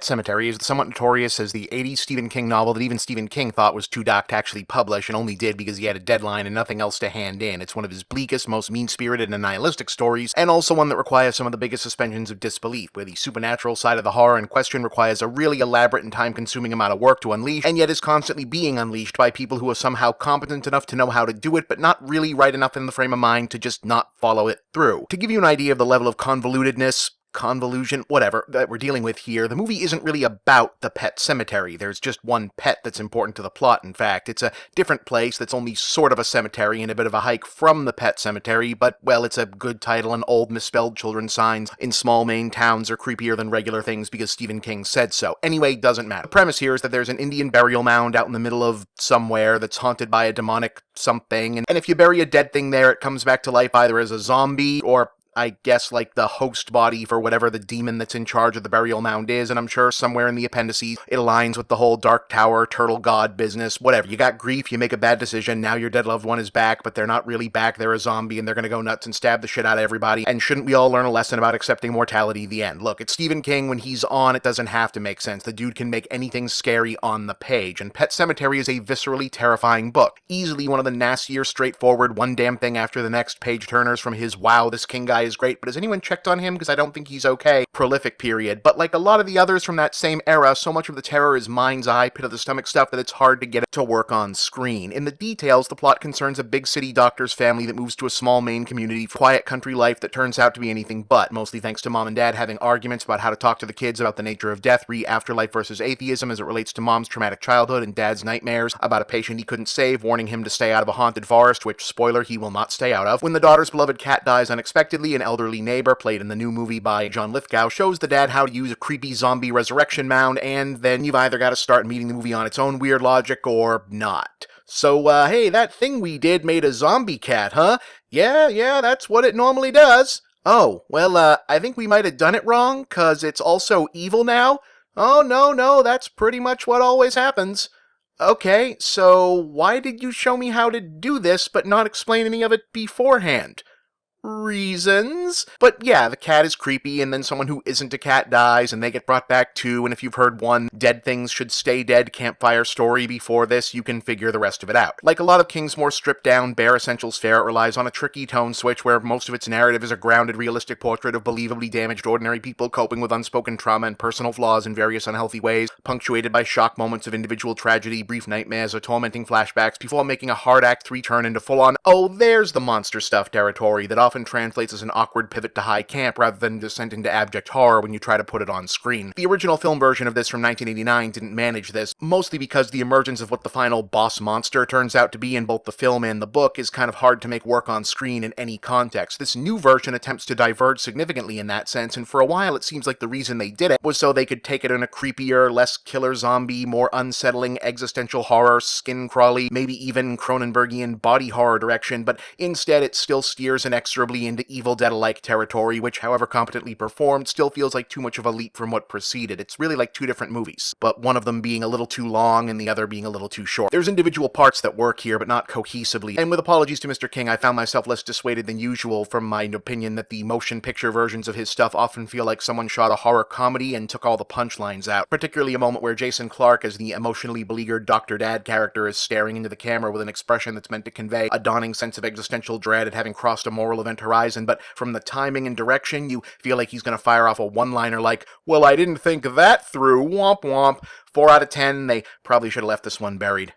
Pet Sematary is somewhat notorious as the 80s Stephen King novel that even Stephen King thought was too dark to actually publish and only did because he had a deadline and nothing else to hand in. It's one of his bleakest, most mean-spirited and nihilistic stories, and also one that requires some of the biggest suspensions of disbelief, where the supernatural side of the horror in question requires a really elaborate and time-consuming amount of work to unleash, and yet is constantly being unleashed by people who are somehow competent enough to know how to do it, but not really right enough in the frame of mind to just not follow it through. To give you an idea of the level of convolution, whatever, that we're dealing with here, the movie isn't really about the Pet Sematary. There's just one pet that's important to the plot, in fact. It's a different place that's only sort of a cemetery and a bit of a hike from the Pet Sematary, but, well, it's a good title, and old misspelled children's signs in small Maine towns are creepier than regular things because Stephen King said so. Anyway, doesn't matter. The premise here is that there's an Indian burial mound out in the middle of somewhere that's haunted by a demonic something, and if you bury a dead thing there, it comes back to life either as a zombie or I guess like the host body for whatever the demon that's in charge of the burial mound is, and I'm sure somewhere in the appendices it aligns with the whole Dark Tower, turtle god business, whatever. You got grief, you make a bad decision, now your dead loved one is back, but they're not really back, they're a zombie, and they're gonna go nuts and stab the shit out of everybody, and shouldn't we all learn a lesson about accepting mortality? The end. Look, it's Stephen King. When he's on, it doesn't have to make sense. The dude can make anything scary on the page, and Pet Sematary is a viscerally terrifying book. Easily one of the nastier, straightforward, one damn thing after the next page-turners from his wow, this King guy is great, but has anyone checked on him? Because I don't think he's okay. Prolific period. But like a lot of the others from that same era, so much of the terror is mind's eye, pit of the stomach stuff that it's hard to get it to work on screen. In the details, the plot concerns a big city doctor's family that moves to a small Maine community for quiet country life that turns out to be anything but, mostly thanks to mom and dad having arguments about how to talk to the kids about the nature of death, afterlife versus atheism as it relates to mom's traumatic childhood and dad's nightmares about a patient he couldn't save, warning him to stay out of a haunted forest, which, spoiler, he will not stay out of. When the daughter's beloved cat dies unexpectedly, an elderly neighbor, played in the new movie by John Lithgow, shows the dad how to use a creepy zombie resurrection mound, and then you've either got to start meeting the movie on its own weird logic or not. So, hey, that thing we did made a zombie cat, huh? Yeah, that's what it normally does. Oh, well, I think we might have done it wrong, 'cause it's also evil now? Oh, no, that's pretty much what always happens. Okay, so why did you show me how to do this, but not explain any of it beforehand? Reasons. But yeah, the cat is creepy, and then someone who isn't a cat dies, and they get brought back too, and if you've heard one dead things should stay dead campfire story before this, you can figure the rest of it out. Like a lot of King's more stripped down, bare essentials fare, it relies on a tricky tone switch where most of its narrative is a grounded, realistic portrait of believably damaged ordinary people coping with unspoken trauma and personal flaws in various unhealthy ways, punctuated by shock moments of individual tragedy, brief nightmares, or tormenting flashbacks before making a hard Act 3 turn into full-on, oh, there's the monster stuff territory that often translates as an awkward pivot to high camp rather than descent into abject horror when you try to put it on screen. The original film version of this from 1989 didn't manage this, mostly because the emergence of what the final boss monster turns out to be in both the film and the book is kind of hard to make work on screen in any context. This new version attempts to diverge significantly in that sense, and for a while it seems like the reason they did it was so they could take it in a creepier, less killer zombie, more unsettling existential horror, skin crawly, maybe even Cronenbergian body horror direction, but instead it still steers inexorably into Evil Dead-alike territory, which, however competently performed, still feels like too much of a leap from what preceded. It's really like two different movies, but one of them being a little too long and the other being a little too short. There's individual parts that work here, but not cohesively, and with apologies to Mr. King, I found myself less dissuaded than usual from my opinion that the motion picture versions of his stuff often feel like someone shot a horror comedy and took all the punchlines out, particularly a moment where Jason Clarke as the emotionally beleaguered Dr. Dad character is staring into the camera with an expression that's meant to convey a dawning sense of existential dread at having crossed a moral event horizon, but from the timing and direction, you feel like he's going to fire off a one-liner like, well, I didn't think that through, womp womp. 4 out of 10, they probably should have left this one buried.